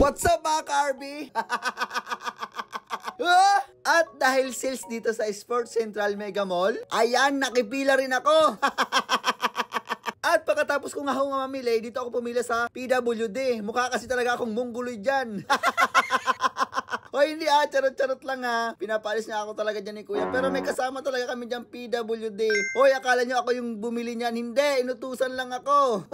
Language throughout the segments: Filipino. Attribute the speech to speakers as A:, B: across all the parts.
A: What's up mga ka-RB? At dahil sales dito sa Sports Central Mega Mall, ayan, nakipila rin ako. At pagkatapos ko nga mamili, dito ako pumila sa PWD. Mukha kasi talaga akong mongoloid dyan. O hindi charot-charot lang Pinapalis niya ako talaga dyan ni Kuya. Pero may kasama talaga kami dyan PWD. Hoy, akala nyo ako yung bumili niyan. Hindi, inutusan lang ako.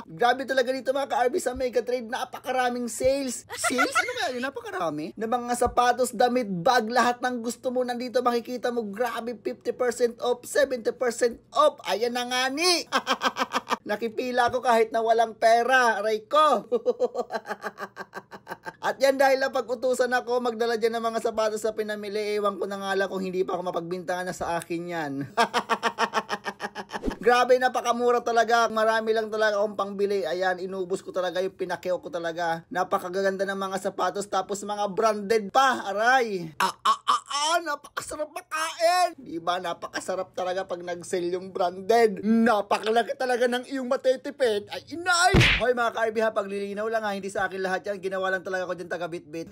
A: Grabe talaga dito mga ka-RB sa Mega Trade. Napakaraming sales. Sales? Ano kaya yun? Napakarami. Na mga sapatos, damit, bag, lahat ng gusto mo nandito makikita mo. Grabe, 50% off, 70% off. Ayan na nga ni. Nakipila ako kahit na walang pera. Aray ko. At yan dahil napag-utusan ako magdala dyan ng mga sapatos sa pinamili. Ewan ko na nga lang kung hindi pa ako mapagbintangan na sa akin yan. Grabe, napakamura talaga. Marami lang talaga akong pangbili. Ayan, inubos ko talaga yung pinakyaw ko talaga. Napakaganda ng mga sapatos tapos mga branded pa. Aray. Napakasarap makain. Diba, napakasarap talaga pag nag-sell yung branded. Napakalaki talaga ng iyong matetipid. Ay, inay! Hoy mga ka-RB paglilinaw lang hindi sa akin lahat yan. Ginawa lang talaga ko dyan taga-bit-bit.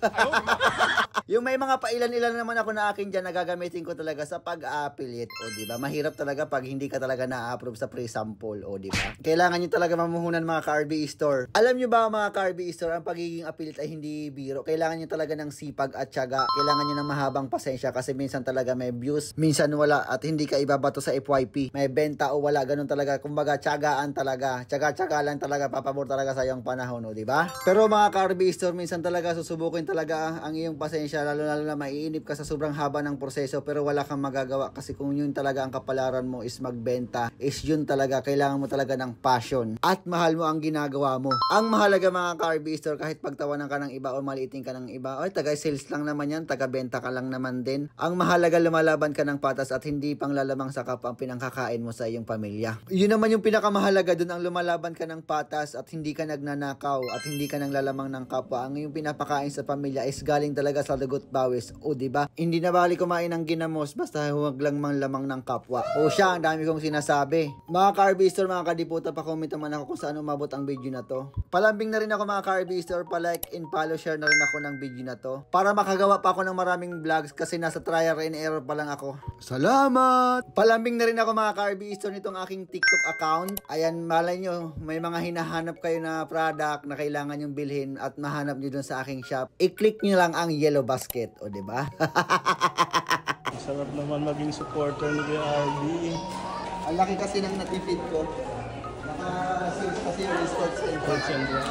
A: Yung may mga pailan-ilan naman ako na akin dyan, nagagamitin ko talaga sa pag-affiliate. O diba, mahirap talaga pag hindi ka talaga na-approve sa pre-sample. O diba, kailangan nyo talaga mamuhunan mga ka-RB store. Alam nyo ba mga ka-RB store, ang pagiging affiliate ay hindi biro. Kailangan nyo talaga ng sipag at tiyaga. Kailangan nyo ng mahabang pasensya kasi minsan talaga may views, minsan wala at hindi ka ibabato sa FYP. May benta o wala, ganun talaga. Kumbaga, tiyagaan talaga. Tiyaga-tiyaga lang talaga, papabor talaga sa iyong panahon, o diba? Pero mga ka-RB store, minsan talaga susubukin talaga ang iyong pasensya, lalo na maiinip ka sa sobrang haba ng proseso pero wala kang magagawa kasi kung yun talaga ang kapalaran mo is magbenta, is yun talaga, kailangan mo talaga ng passion at mahal mo ang ginagawa mo. Ang mahalaga mga ka-RB store, kahit pagtawanan ka ng iba o maliitin ka ng iba, ay taga-sales lang naman yan, taga-benta ka lang naman din. Ang mahalaga, lumalaban ka ng patas at hindi pang lalamang sa kapwa ang pinangkakain mo sa iyong pamilya. Yun naman yung pinakamahalaga dun, ang lumalaban ka ng patas at hindi ka nagnanakaw at hindi ka nang lalamang ng kapwa. Ang yung pinapakain sa pamilya is galing talaga sa dugot bawis. O diba? Hindi na bali kumain ng ginamos basta huwag lang mang lamang ng kapwa. O siya, ang dami kong sinasabi. Mga ka-RB store, mga kadiputa, pa-comment naman ako kung saan umabot ang video na to. Palambing na rin ako mga ka-RB store, pa-like and follow, share na rin ako ng video na to para makagawa pa ako ng maraming vlogs kasi nasa trial and error pa lang ako. Salamat! Palambing na rin ako mga ka-RB store nitong aking TikTok account. Ayan, malay nyo, may mga hinahanap kayo na product na kailangan yung bilhin at mahanap nyo dun sa aking shop. I-click nyo lang ang yellow basket. O diba?
B: Sarap naman maging supporter ni RB.
A: Ang laki kasi ng natipid ko. Naka-sales kasi yung Sports Central.